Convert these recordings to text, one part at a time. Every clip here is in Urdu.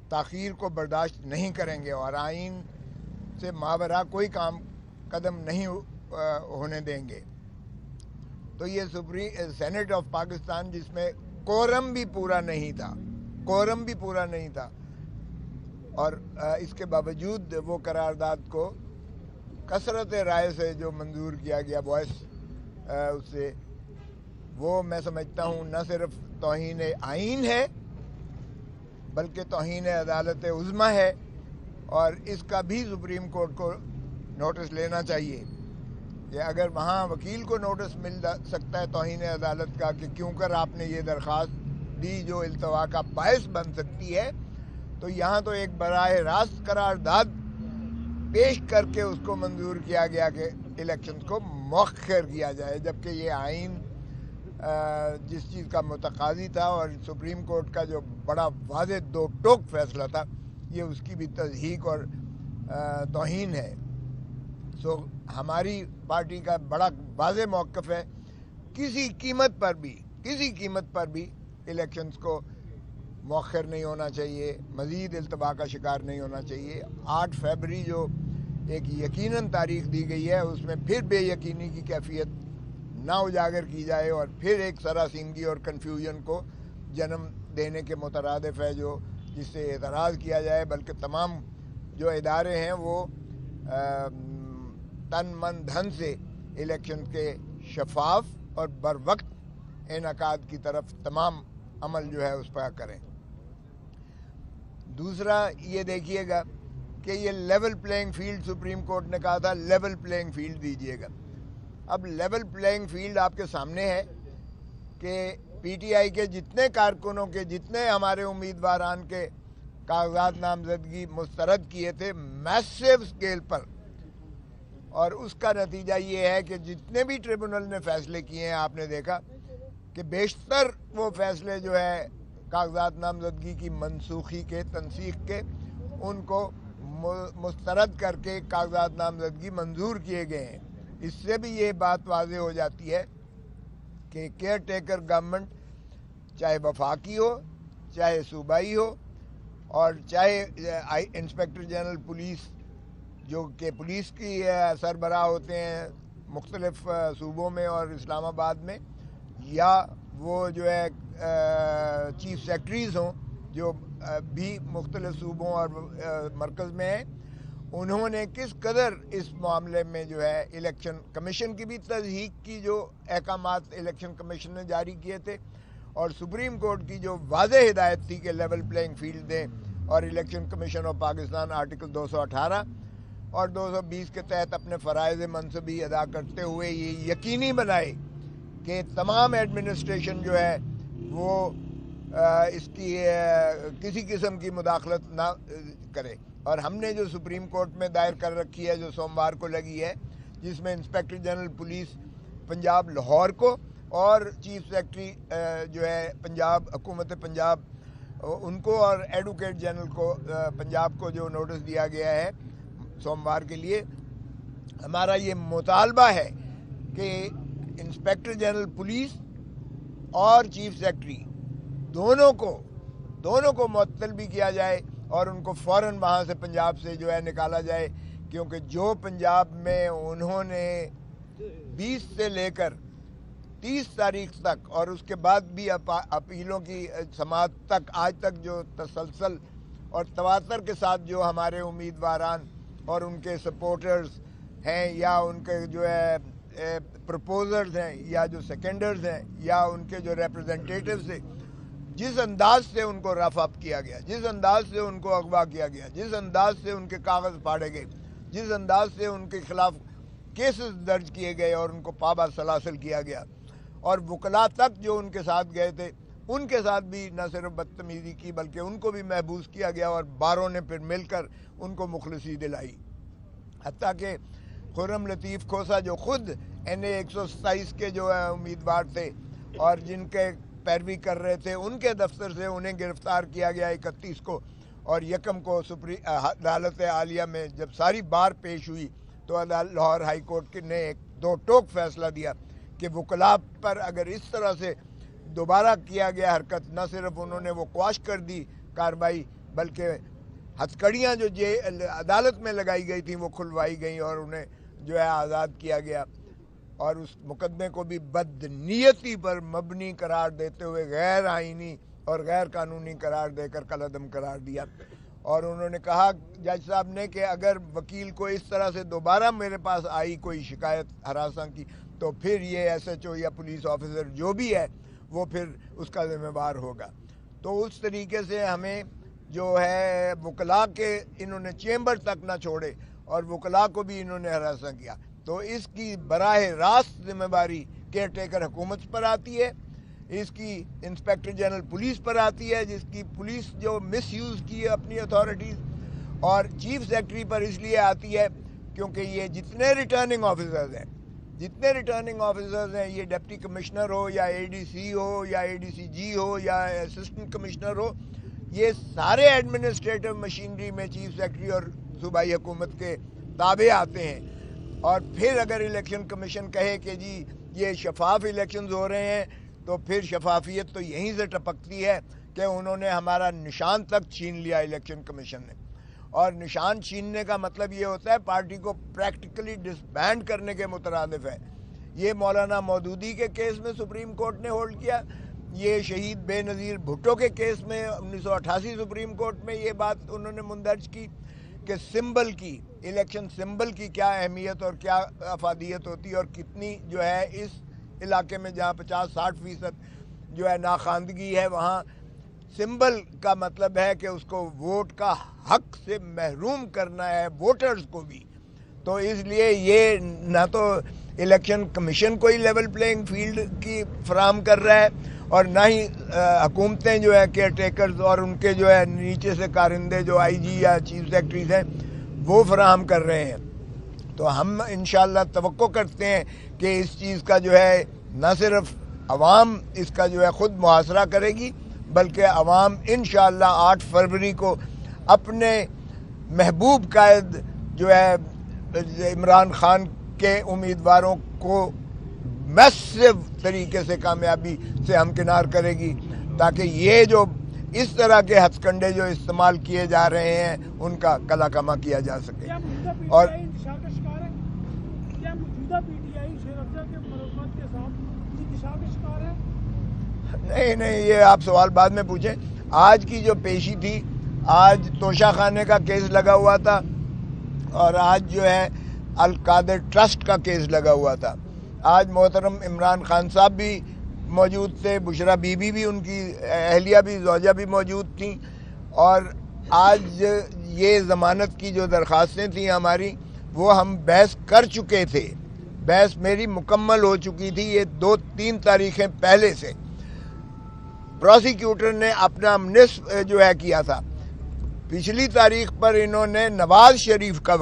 تاخیر کو برداشت نہیں کریں گے اور آئین سے ماورا کوئی قدم نہیں ہونے دیں گے۔ تو یہ سینٹ آف پاکستان جس میں کورم بھی پورا نہیں تھا اور اس کے باوجود وہ قرارداد کو کثرت رائے سے جو منظور کیا گیا وائس اس سے، وہ میں سمجھتا ہوں نہ صرف توہین آئین ہے بلکہ توہین عدالت عظمیٰ ہے، اور اس کا بھی سپریم کورٹ کو نوٹس لینا چاہیے کہ اگر وہاں وکیل کو نوٹس مل سکتا ہے توہین عدالت کا کہ کیوں کر آپ نے یہ درخواست دی جو التوا کا باعث بن سکتی ہے، تو یہاں تو ایک براہ راست قرارداد پیش کر کے اس کو منظور کیا گیا کہ الیکشن کو مؤخر کیا جائے، جبکہ یہ آئین جس چیز کا متقاضی تھا اور سپریم کورٹ کا جو بڑا واضح دو ٹوک فیصلہ تھا، یہ اس کی بھی تضحیق اور توہین ہے۔ ہماری پارٹی کا بڑا واضح موقف ہے، کسی قیمت پر بھی الیکشنز کو مؤخر نہیں ہونا چاہیے، مزید التوا کا شکار نہیں ہونا چاہیے۔ 8 فروری جو ایک یقیناً تاریخ دی گئی ہے، اس میں پھر بے یقینی کی کیفیت نہ اجاگر کی جائے اور پھر ایک سراسیمگی اور کنفیوژن کو جنم دینے کے مترادف ہے جس سے اعتراض کیا جائے، بلکہ تمام جو ادارے ہیں وہ تن من دھن سے الیکشن کے شفاف اور بروقت انعقاد کی طرف تمام عمل جو ہے اس پر کریں۔ دوسرا یہ دیکھیے گا کہ یہ level playing field supreme court نے کہا تھا لیول پلینگ فیلڈ دیجیے گا۔ اب لیول پلینگ فیلڈ آپ کے سامنے ہے کہ پی ٹی آئی کے جتنے کارکنوں کے جتنے ہمارے امیدواران کے کاغذات نامزدگی مسترد کیے تھے میسیو سکیل پر، اور اس کا نتیجہ یہ ہے کہ جتنے بھی ٹریبونل نے فیصلے کیے ہیں آپ نے دیکھا کہ بیشتر وہ فیصلے جو ہے کاغذات نامزدگی کی منسوخی کے تنسیخ کے ان کو مسترد کر کے کاغذات نامزدگی منظور کیے گئے ہیں۔ اس سے بھی یہ بات واضح ہو جاتی ہے کہ کیئر ٹیکر گورنمنٹ چاہے وفاقی ہو چاہے صوبائی ہو اور چاہے انسپیکٹر جنرل پولیس جو کہ پولیس کی سربراہ ہوتے ہیں مختلف صوبوں میں اور اسلام آباد میں، یا وہ جو ہے چیف سیکرٹریز ہوں جو بھی مختلف صوبوں اور مرکز میں ہیں، انہوں نے کس قدر اس معاملے میں جو ہے الیکشن کمیشن کی بھی تضحیق کی، جو احکامات الیکشن کمیشن نے جاری کیے تھے، اور سپریم کورٹ کی جو واضح ہدایت تھی کہ لیول پلینگ فیلڈ دیں، اور election commission of Pakistan article 218 اور 220 کے تحت اپنے فرائض منصبی ادا کرتے ہوئے یہ یقینی بنائے کہ تمام ایڈمنسٹریشن جو ہے وہ اس کی کسی قسم کی مداخلت نہ کرے۔ اور ہم نے جو سپریم کورٹ میں دائر کر رکھی ہے جو سوموار کو لگی ہے، جس میں inspector general police Punjab Lahore کو اور چیف سیکرٹری جو ہے پنجاب حکومت پنجاب ان کو اور ایڈوکیٹ جنرل کو پنجاب کو جو نوٹس دیا گیا ہے سوموار کے لیے، ہمارا یہ مطالبہ ہے کہ انسپیکٹر جنرل پولیس اور چیف سیکرٹری دونوں کو معطل بھی کیا جائے اور ان کو فوراً وہاں سے پنجاب سے جو ہے نکالا جائے، کیونکہ جو پنجاب میں انہوں نے 20 سے لے کر 30 تاریخ تک اور اس کے بعد بھی اپیلوں کی سماعت تک آج تک جو تسلسل اور تواتر کے ساتھ جو ہمارے امیدواران اور ان کے سپورٹرز ہیں یا ان کے جو ہے پرپوزرز ہیں یا جو سیکنڈرز ہیں یا ان کے جو ریپرزنٹیٹیوز ہیں، جس انداز سے ان کو رف اپ کیا گیا، جس انداز سے ان کو اغوا کیا گیا، جس انداز سے ان کے کاغذ پھاڑے گئے، جس انداز سے ان کے خلاف کیسز درج کیے گئے اور ان کو پابا سلاسل کیا گیا، اور وکلاء تک جو ان کے ساتھ گئے تھے ان کے ساتھ بھی نہ صرف بدتمیزی کی بلکہ ان کو بھی محبوس کیا گیا، اور باروں نے پھر مل کر ان کو مخلصی دلائی، حتیٰ کہ خرم لطیف کھوسا جو خود NA 127 کے جو امیدوار تھے اور جن کے پیروی کر رہے تھے، ان کے دفتر سے انہیں گرفتار کیا گیا 31 کو، اور یکم کو عدالت عالیہ میں جب ساری بار پیش ہوئی تو لاہور ہائی کورٹ نے ایک دو ٹوک فیصلہ دیا کہ وکلاء پر اگر اس طرح سے دوبارہ کیا گیا حرکت، نہ صرف انہوں نے وہ قواش کر دی کارروائی بلکہ ہتھکڑیاں جو عدالت میں لگائی گئی تھیں وہ کھلوائی گئیں اور انہیں جو ہے آزاد کیا گیا، اور اس مقدمے کو بھی بدنیتی پر مبنی قرار دیتے ہوئے غیر آئینی اور غیر قانونی قرار دے کر کالعدم قرار دیا۔ اور انہوں نے کہا جج صاحب نے کہ اگر وکیل کو اس طرح سے دوبارہ میرے پاس آئی کوئی شکایت ہراساں کی تو پھر یہ ایس ایچ او یا پولیس آفیسر جو بھی ہے وہ پھر اس کا ذمہ دار ہوگا۔ تو اس طریقے سے ہمیں جو ہے وکلاء کے انہوں نے چیمبر تک نہ چھوڑے اور وکلاء کو بھی انہوں نے ہراساں کیا۔ تو اس کی براہ راست ذمہ داری کیئر ٹیکر حکومت پر آتی ہے، اس کی انسپیکٹر جنرل پولیس پر آتی ہے جس کی پولیس جو مس یوز کی ہے اپنی اتھارٹیز، اور چیف سیکرٹری پر اس لیے آتی ہے کیونکہ یہ جتنے ریٹرننگ آفیسرز ہیں یہ ڈپٹی کمشنر ہو یا اے ڈی سی ہو یا اے ڈی سی جی ہو یا اسسٹنٹ کمشنر ہو، یہ سارے ایڈمنسٹریٹو مشینری میں چیف سیکرٹری اور صوبائی حکومت کے تابع آتے ہیں۔ اور پھر اگر الیکشن کمیشن کہے کہ جی یہ شفاف الیکشنز ہو رہے ہیں تو پھر شفافیت تو یہیں سے ٹپکتی ہے کہ انہوں نے ہمارا نشان تک چھین لیا الیکشن کمیشن نے، اور نشان چھیننے کا مطلب یہ ہوتا ہے پارٹی کو پریکٹیکلی ڈسبینڈ کرنے کے مترادف ہے۔ یہ مولانا مودودی کے کیس میں سپریم کورٹ نے ہولڈ کیا، یہ شہید بے نظیر بھٹو کے کیس میں 1988 سپریم کورٹ میں یہ بات انہوں نے مندرج کی کہ سمبل کی، الیکشن سمبل کی کیا اہمیت اور کیا افادیت ہوتی ہے، اور کتنی جو ہے اس علاقے میں جہاں 50-60% جو ہے ناخواندگی ہے وہاں سمبل کا مطلب ہے کہ اس کو ووٹ کا حق سے محروم کرنا ہے ووٹرز کو بھی۔ تو اس لیے یہ نہ تو الیکشن کمیشن کوئی لیول پلینگ فیلڈ کی فراہم کر رہا ہے اور نہ ہی حکومتیں جو ہے کیئر ٹیکرز اور ان کے جو ہے نیچے سے کارندے جو آئی جی یا چیف سیکرٹریز ہیں وہ فراہم کر رہے ہیں۔ تو ہم انشاءاللہ توقع کرتے ہیں کہ اس چیز کا جو ہے نہ صرف عوام اس کا جو ہے خود محاصرہ کرے گی بلکہ عوام انشاءاللہ 8 فروری کو اپنے محبوب قائد جو ہے عمران خان کے امیدواروں کو میسو طریقے سے کامیابی سے ہمکنار کرے گی، تاکہ یہ جو اس طرح کے ہتھ کنڈے جو استعمال کیے جا رہے ہیں ان کا کلا کما کیا جا سکے۔ اور نہیں یہ آپ سوال بعد میں پوچھیں۔ آج کی جو پیشی تھی، آج توشہ خانے کا کیس لگا ہوا تھا اور آج جو ہے القادر ٹرسٹ کا کیس لگا ہوا تھا۔ آج محترم عمران خان صاحب بھی موجود تھے، بشرا بی بی بھی ان کی اہلیہ بھی زوجہ بھی موجود تھیں، اور آج یہ ضمانت کی جو درخواستیں تھیں ہماری وہ ہم بحث کر چکے تھے، بحث میری مکمل ہو چکی تھی۔ یہ 2-3 تاریخیں پہلے سے پروسیکیوٹر نے اپنا نصف جو ہے کیا تھا۔ پچھلی تاریخ پر انہوں نے نواز شریف کا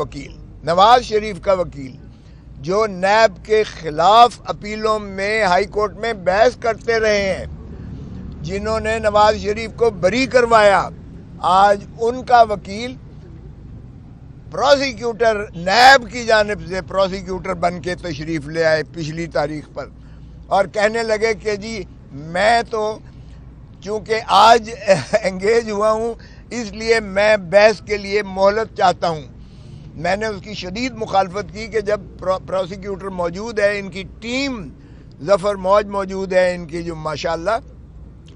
وکیل جو نیب کے خلاف اپیلوں میں ہائی کورٹ میں بحث کرتے رہے ہیں، جنہوں نے نواز شریف کو بری کروایا، آج ان کا وکیل پروسیکیوٹر نیب کی جانب سے پروسیکیوٹر بن کے تشریف لے آئے پچھلی تاریخ پر، اور کہنے لگے کہ جی میں تو چونکہ آج انگیج ہوا ہوں اس لیے میں بحث کے لیے مہلت چاہتا ہوں۔ میں نے اس کی شدید مخالفت کی کہ جب پروسیکیوٹر موجود ہے، ان کی ٹیم ظفر موج موجود ہے ان کی جو ماشاءاللہ،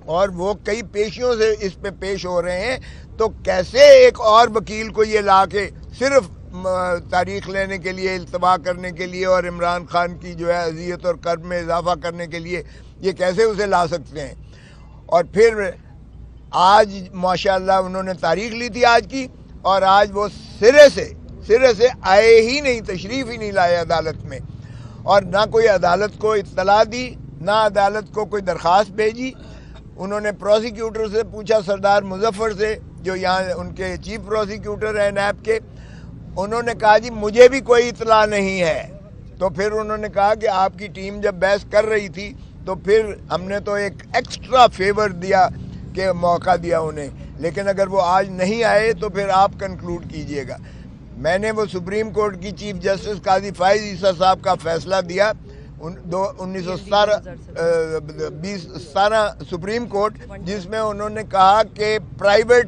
اور وہ کئی پیشیوں سے اس پہ پیش ہو رہے ہیں، تو کیسے ایک اور وکیل کو یہ لا کے صرف تاریخ لینے کے لیے، التوا کرنے کے لیے اور عمران خان کی جو ہے اذیت اور کرب میں اضافہ کرنے کے لیے یہ کیسے اسے لا سکتے ہیں؟ اور پھر آج ماشاءاللہ انہوں نے تاریخ لی تھی آج کی، اور آج وہ سرے سے آئے ہی نہیں، تشریف ہی نہیں لائے عدالت میں، اور نہ کوئی عدالت کو اطلاع دی، نہ عدالت کو کوئی درخواست بھیجی۔ انہوں نے پروسیکیوٹر سے پوچھا، سردار مظفر سے جو یہاں ان کے چیف پروسیکیوٹر ہیں نیب کے، انہوں نے کہا جی مجھے بھی کوئی اطلاع نہیں ہے۔ تو پھر انہوں نے کہا کہ آپ کی ٹیم جب بحث کر رہی تھی تو پھر ہم نے تو ایک ایکسٹرا فیور دیا کہ موقع دیا انہیں، لیکن اگر وہ آج نہیں آئے تو پھر آپ کنکلوڈ کیجئے گا۔ میں نے وہ سپریم کورٹ کی چیف جسٹس قاضی فائز عیسیٰ صاحب کا فیصلہ دیا 1917 سپریم کورٹ، جس میں انہوں نے کہا کہ پرائیویٹ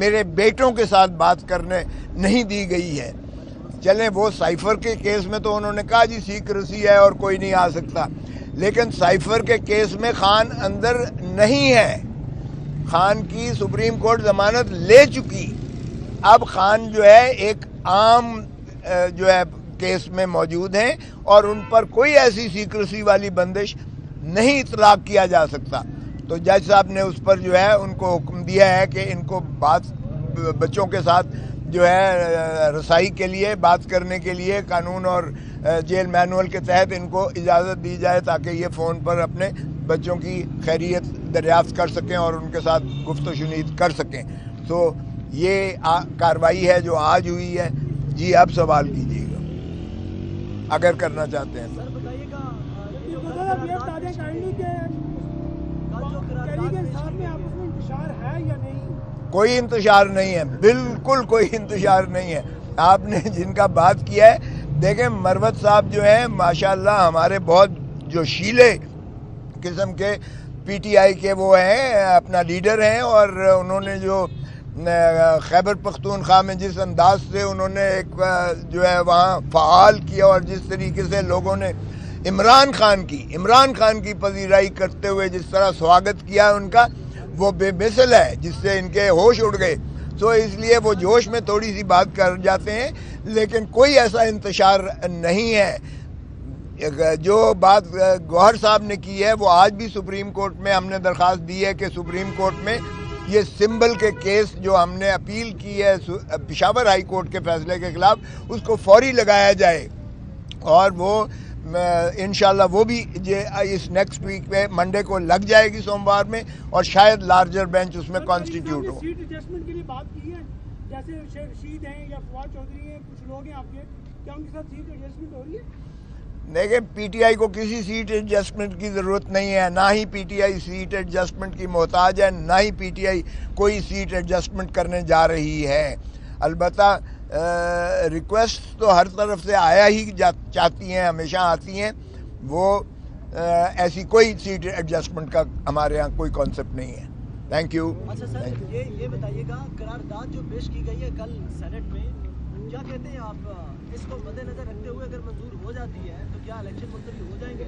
میرے بیٹوں کے ساتھ بات کرنے نہیں دی گئی ہے. چلیں وہ سائفر کے کیس میں تو انہوں نے کہا جی سیکریسی ہے اور کوئی نہیں آ سکتا, لیکن سائفر کے کیس میں خان اندر نہیں ہے. خان کی سپریم کورٹ ضمانت لے چکی. اب خان جو ہے ایک عام جو ہے کیس میں موجود ہیں اور ان پر کوئی ایسی سیکریسی والی بندش نہیں اطلاق کیا جا سکتا. تو جج صاحب نے اس پر جو ہے ان کو حکم دیا ہے کہ ان کو بچوں کے ساتھ جو ہے رسائی کے لیے, بات کرنے کے لیے قانون اور جیل مینول کے تحت ان کو اجازت دی جائے تاکہ یہ فون پر اپنے بچوں کی خیریت دریافت کر سکیں اور ان کے ساتھ گفت و شنید کر سکیں. تو یہ کارروائی ہے جو آج ہوئی ہے. جی آپ سوال کیجیے گا اگر کرنا چاہتے ہیں. کوئی انتشار نہیں ہے, بالکل کوئی انتشار نہیں ہے. آپ نے جن کا بات کیا ہے, دیکھیں مروت صاحب جو ہیں ماشاءاللہ ہمارے بہت جو شیلے قسم کے پی ٹی آئی کے وہ ہیں, اپنا لیڈر ہیں, اور انہوں نے جو خیبر پختونخوا میں جس انداز سے انہوں نے ایک جو ہے وہاں فعال کیا اور جس طریقے سے لوگوں نے عمران خان کی پذیرائی کرتے ہوئے جس طرح سواگت کیا ان کا, وہ بے مثل ہے, جس سے ان کے ہوش اڑ گئے. تو اس لیے وہ جوش میں تھوڑی سی بات کر جاتے ہیں, لیکن کوئی ایسا انتشار نہیں ہے. جو بات گوہر صاحب نے کی ہے وہ آج بھی سپریم کورٹ میں ہم نے درخواست دی ہے کہ سپریم کورٹ میں یہ سمبل کے کیس جو ہم نے اپیل کی ہے پشاور ہائی کورٹ کے فیصلے کے خلاف, اس کو فوری لگایا جائے. اور وہ انشاءاللہ وہ بھی اس نیکسٹ ویک میں منڈے کو لگ جائے گی, سوموار میں, اور شاید لارجر بینچ اس میں کانسٹیٹیوٹ ہو. سیٹ ایڈجسٹمنٹ کے لیے بات کی ہے, جیسے رشید ہیں یا فواد چودھری ہیں, کچھ لوگ ہیں آپ کے, کیا ان کے ساتھ سیٹ ایڈجسٹمنٹ ہو رہی ہے؟ دیکھیں پی ٹی آئی کو کسی سیٹ ایڈجسٹمنٹ کی ضرورت نہیں ہے, نہ ہی PTI seat adjustment کی محتاج ہے, نہ ہی پی ٹی آئی کوئی سیٹ ایڈجسٹمنٹ کرنے جا رہی ہے. البتہ ریکویسٹ تو ہر طرف سے آیا ہی چاہتی ہیں, ہمیشہ آتی ہیں. وہ ایسی کوئی سیٹ ایڈجسٹمنٹ کا ہمارے یہاں کوئی کانسیپٹ نہیں ہے. Thank you. اچھا سر, یہ بتائیے گا قرارداد جو پیش کی گئی ہے کل سینٹ میں, کیا کہتے ہیں آپ, اس کو مد نظر رکھتے ہوئے اگر منظور ہو جاتی ہے تو کیا الیکشن ملتوی ہو جائیں گے؟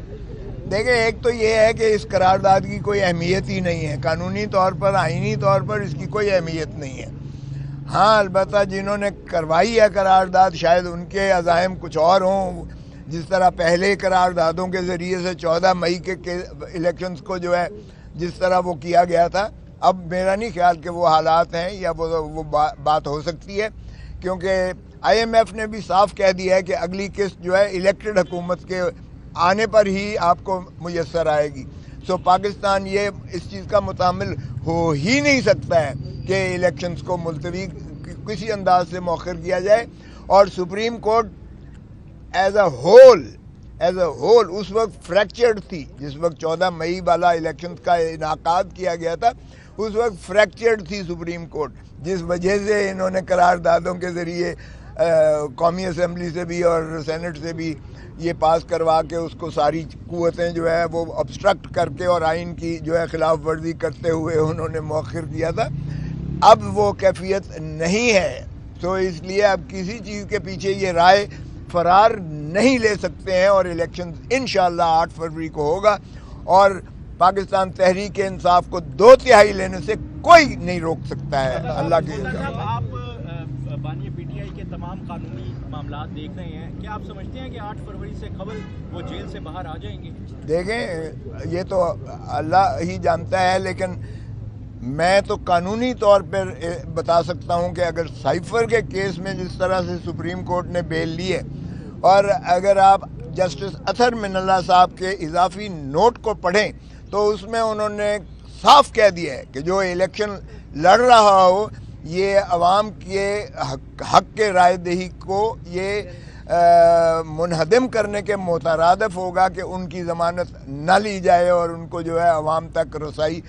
دیکھیں ایک تو یہ ہے کہ اس قرارداد کی کوئی اہمیت ہی نہیں ہے, قانونی طور پر, آئینی طور پر اس کی کوئی اہمیت نہیں ہے. ہاں البتہ جنہوں نے کروائی ہے قرارداد شاید ان کے عزائم کچھ اور ہوں, جس طرح پہلے قراردادوں کے ذریعے سے 14 مئی کے الیکشنز کو جو ہے جس طرح وہ کیا گیا تھا. اب میرا نہیں خیال کہ وہ حالات ہیں یا وہ بات ہو سکتی ہے, کیونکہ آئی ایم ایف نے بھی صاف کہہ دیا ہے کہ اگلی قسط جو ہے الیکٹڈ حکومت کے آنے پر ہی آپ کو میسر آئے گی. سو پاکستان یہ اس چیز کا متحمل ہو ہی نہیں سکتا ہے کہ الیکشنز کو ملتوی کسی انداز سے مؤخر کیا جائے. اور supreme court as a whole اس وقت فریکچرڈ تھی, جس وقت 14 مئی والا الیکشنز کا انعقاد کیا گیا تھا اس وقت فریکچرڈ تھی سپریم کورٹ, جس وجہ سے انہوں نے قراردادوں کے ذریعے قومی اسمبلی سے بھی اور سینٹ سے بھی یہ پاس کروا کے اس کو ساری قوتیں جو ہے وہ obstruct کر کے اور آئین کی جو ہے خلاف ورزی کرتے ہوئے انہوں نے مؤخر کیا تھا. اب وہ کیفیت نہیں ہے, تو اس لیے اب کسی چیز کے پیچھے یہ رائے فرار نہیں لے سکتے ہیں, اور الیکشن انشاءاللہ 8 فروری کو ہوگا, اور پاکستان تحریک انصاف کو 2/3 لینے سے کوئی نہیں روک سکتا ہے. اللہ کے آپ بانی پی ٹی آئی کے تمام قانونی معاملات دیکھ رہے ہیں, کیا آپ سمجھتے ہیں کہ 8 فروری سے قبل وہ جیل سے باہر آ جائیں گے؟ دیکھیں یہ تو اللہ ہی جانتا ہے, لیکن میں تو قانونی طور پر بتا سکتا ہوں کہ اگر سائفر کے کیس میں جس طرح سے سپریم کورٹ نے بیل لی ہے, اور اگر آپ جسٹس اطہر من اللہ صاحب کے اضافی نوٹ کو پڑھیں تو اس میں انہوں نے صاف کہہ دیا ہے کہ جو الیکشن لڑ رہا ہو یہ عوام کے حق کے رائے دہی کو یہ منہدم کرنے کے مترادف ہوگا کہ ان کی ضمانت نہ لی جائے اور ان کو جو ہے عوام تک رسائی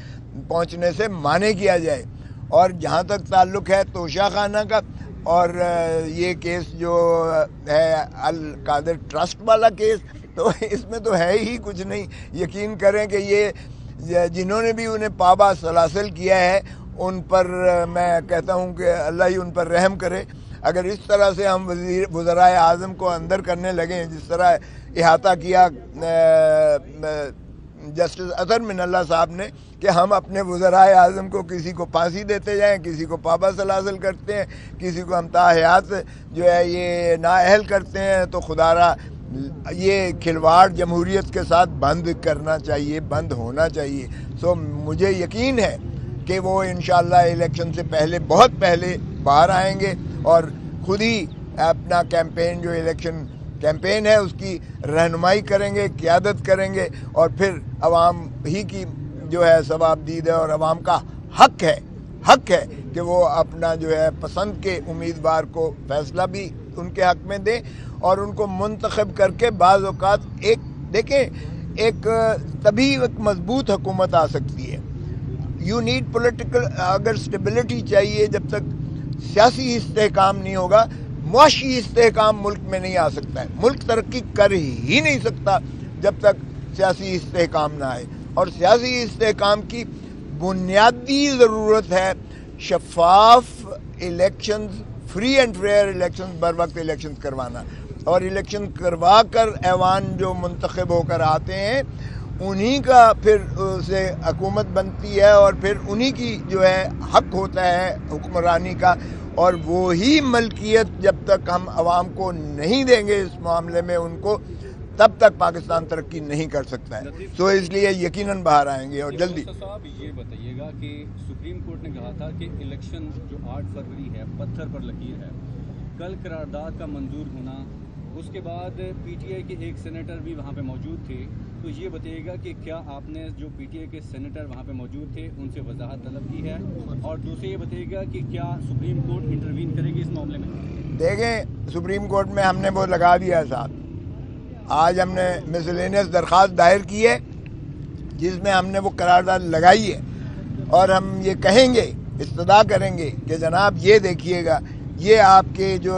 پہنچنے سے مانے کیا جائے. اور جہاں تک تعلق ہے توشہ خانہ کا, اور یہ کیس جو ہے القادر ٹرسٹ والا کیس, تو اس میں تو ہے ہی کچھ نہیں. یقین کریں کہ یہ جنہوں نے بھی انہیں پابا سلاسل کیا ہے ان پر میں کہتا ہوں کہ اللہ ہی ان پر رحم کرے. اگر اس طرح سے ہم وزرائے اعظم کو اندر کرنے لگیں جس طرح احاطہ کیا جسٹس اطہر من اللہ صاحب نے کہ ہم اپنے وزرائے اعظم کو کسی کو پھانسی دیتے جائیں, کسی کو پابا سلاسل کرتے ہیں, کسی کو ہم تاحیات جو ہے یہ نااہل کرتے ہیں, تو خدا را یہ کھلواڑ جمہوریت کے ساتھ بند کرنا چاہیے, بند ہونا چاہیے. سو مجھے یقین ہے کہ وہ انشاءاللہ الیکشن سے پہلے بہت پہلے باہر آئیں گے اور خود ہی اپنا کیمپین جو الیکشن کیمپین ہے اس کی رہنمائی کریں گے, قیادت کریں گے, اور پھر عوام ہی کی جو ہے ثواب دید ہے اور عوام کا حق ہے کہ وہ اپنا جو ہے پسند کے امیدوار کو فیصلہ بھی ان کے حق میں دیں اور ان کو منتخب کر کے بعض اوقات ایک تبھی ایک مضبوط حکومت آ سکتی ہے. یو نیڈ پولیٹیکل, اگر اسٹیبلٹی چاہیے, جب تک سیاسی استحکام نہیں ہوگا معاشی استحکام ملک میں نہیں آ سکتا ہے. ملک ترقی کر ہی نہیں سکتا جب تک سیاسی استحکام نہ آئے, اور سیاسی استحکام کی بنیادی ضرورت ہے شفاف elections, free and fair elections, بر وقت الیکشنز کروانا, اور الیکشن کروا کر ایوان جو منتخب ہو کر آتے ہیں انہی کا پھر سے حکومت بنتی ہے, اور پھر انہی کی جو ہے حق ہوتا ہے حکمرانی کا, اور وہی ملکیت جب تک ہم عوام کو نہیں دیں گے اس معاملے میں ان کو, تب تک پاکستان ترقی نہیں کر سکتا ہے. تو اس لیے یقیناً باہر آئیں گے. اور جلدی صاحب یہ بتائیے گا کہ سپریم کورٹ نے کہا تھا کہ الیکشن جو 8 فروری ہے پتھر پر لکیر ہے, کل قرارداد کا منظور ہونا, اس کے بعد پی ٹی آئی کے ایک سینیٹر بھی وہاں پہ موجود تھے, تو یہ بتائیے گا کہ کیا آپ نے جو پی ٹی آئی کے سینیٹر وہاں پہ موجود تھے ان سے وضاحت طلب کی ہے, اور دوسرے یہ بتائیے گا کہ کیا سپریم کورٹ انٹروین کرے گی اس معاملے میں؟ دیکھیں سپریم کورٹ میں ہم نے وہ لگا دیا ہے صاحب. آج ہم نے مسلینس درخواست دائر کی ہے جس میں ہم نے وہ قرارداد لگائی ہے, اور ہم یہ کہیں گے, استدعا کریں گے کہ جناب یہ دیکھیے گا, یہ آپ کے جو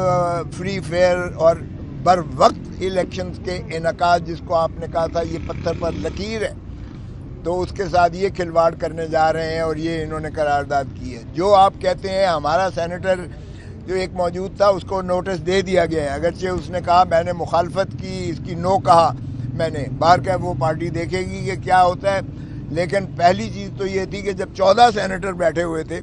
فری فیئر اور بر وقت الیکشنز کے انعقاد جس کو آپ نے کہا تھا یہ پتھر پر لکیر ہے, تو اس کے ساتھ یہ کھلواڑ کرنے جا رہے ہیں اور یہ انہوں نے قرارداد کی ہے. جو آپ کہتے ہیں ہمارا سینیٹر جو ایک موجود تھا اس کو نوٹس دے دیا گیا ہے, اگرچہ اس نے کہا میں نے مخالفت کی, اس کی نو کہا میں نے, باہر کا وہ پارٹی دیکھے گی کہ کیا ہوتا ہے. لیکن پہلی چیز تو یہ تھی کہ جب 14 سینیٹر بیٹھے ہوئے تھے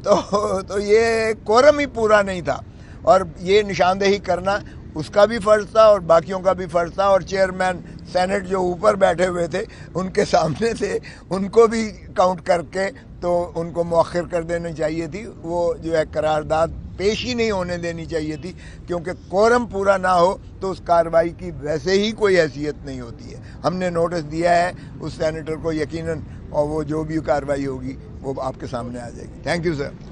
تو یہ کورم ہی پورا نہیں تھا, اور یہ نشاندہی کرنا اس کا بھی فرض تھا اور باقیوں کا بھی فرض تھا, اور چیئرمین سینٹ جو اوپر بیٹھے ہوئے تھے ان کے سامنے تھے, ان کو بھی کاؤنٹ کر کے تو ان کو مؤخر کر دینی چاہیے تھی. وہ جو ہے قرارداد پیش ہی نہیں ہونے دینی چاہیے تھی, کیونکہ کورم پورا نہ ہو تو اس کارروائی کی ویسے ہی کوئی حیثیت نہیں ہوتی ہے. ہم نے نوٹس دیا ہے اس سینیٹر کو یقیناً, اور وہ جو بھی کارروائی ہوگی وہ آپ کے سامنے آ جائے گی. Thank you sir.